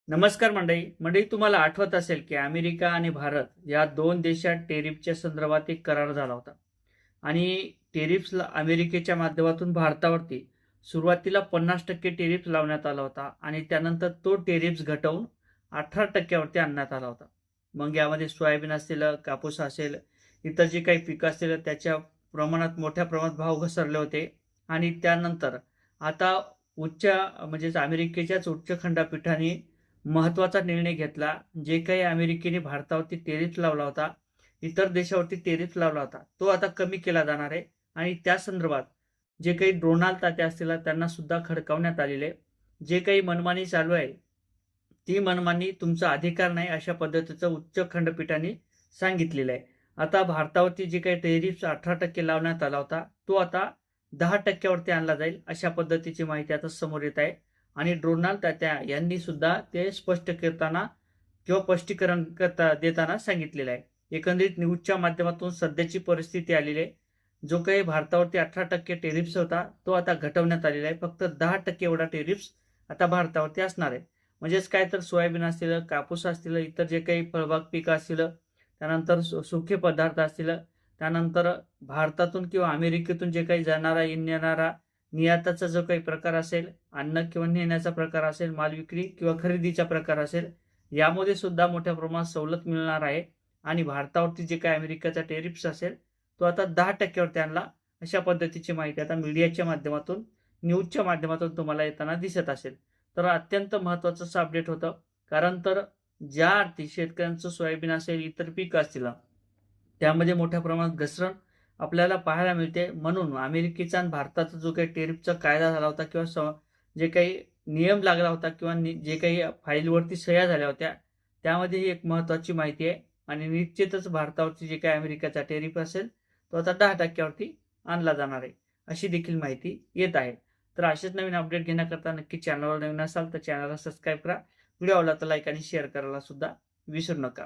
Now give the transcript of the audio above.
नमस्कार मंडळी तुम्हाला आठवत असेल की अमेरिका आणि भारत या दोन देशात टेरिफच्या संदर्भात एक करार झाला होता आणि टेरिफ्सला अमेरिकेच्या माध्यमातून भारतावरती सुरुवातीला 50% टेरिफ लावण्यात आला होता आणि त्यानंतर तो टेरिफ्स घटवून 18% आणण्यात आला होता. मग यामध्ये सोयाबीन असेल, कापूस असेल, इतर जे काही पिकं असतील त्याच्या प्रमाणात मोठ्या प्रमाणात भाव घसरले होते आणि त्यानंतर आता उच्च म्हणजेच अमेरिकेच्याच उच्च खंडपीठाने महत्त्वाचा निर्णय घेतला. जे काही अमेरिकेने भारतावरती टेरिफ लावला होता, इतर देशावरती टेरिफ लावला होता, तो आता कमी केला जाणार आहे आणि त्या संदर्भात जे काही डोनाल्ड ताते असतील त्यांना सुद्धा खडकावण्यात आलेले. जे काही मनमानी चालू आहे, ती मनमानी तुमचा अधिकार नाही अशा पद्धतीचं उच्च खंडपीठाने सांगितलेलं आहे. आता भारतावरती जे काही टेरिफ 18% लावण्यात आला होता, तो आता 10% वरती आणला जाईल अशा पद्धतीची माहिती आता समोर येत आहे. आणि डोनाल्ड तात्या यांनी सुद्धा ते स्पष्ट करताना किंवा स्पष्टीकरण देताना सांगितलेलं आहे. एकंदरीत न्यूजच्या माध्यमातून सध्याची परिस्थिती आलेली आहे. जो काही भारतावरती 18% टेरिफ्स होता, तो आता घटवण्यात आलेला आहे. फक्त 10% एवढा टेरिफ्स आता भारतावरती असणार आहे. म्हणजेच काय तर सोयाबीन असतील, कापूस असतील, इतर जे काही फळबाग पिकं असतील, त्यानंतर सुखे पदार्थ असतील, त्यानंतर भारतातून किंवा अमेरिकेतून जे काही जाणारा येणारा निर्याताचा जो काही प्रकार असेल, अन्न किंवा नेण्याचा प्रकार असेल, माल विक्री किंवा खरेदीचा प्रकार असेल, यामध्ये सुद्धा मोठ्या प्रमाणात सवलत मिळणार आहे. आणि भारतावरती जे काही अमेरिकेचा टेरिफ्स असेल, तो आता 10% वरती आणला. अशा पद्धतीची माहिती आता मीडियाच्या माध्यमातून, न्यूजच्या माध्यमातून तुम्हाला येताना दिसत असेल. तर अत्यंत महत्त्वाचं असं अपडेट होतं. कारण तर ज्या अर्थी शेतकऱ्यांचं सोयाबीन असेल, इतर पिकं असतील, त्यामध्ये मोठ्या प्रमाणात घसरण आपल्याला पाहायला मिळते. म्हणून अमेरिकेचा आणि भारताचा जो काही टेरिफचा कायदा झाला होता किंवा जे काही नियम लागला होता किंवा जे काही फाईलवरती सह्या झाल्या होत्या, त्यामध्ये ही एक महत्त्वाची माहिती आहे. आणि निश्चितच भारतावरती जे काही अमेरिकेचा टेरिफ असेल, तो आता 10% वरती आणला जाणार आहे, अशी देखील माहिती येत आहे. तर असेच नवीन अपडेट घेण्याकरता नक्की चॅनलवर नवीन असाल तर चॅनलला सबस्क्राईब करा. व्हिडिओ आवडला तर लाईक आणि शेअर करायला सुद्धा विसरू नका.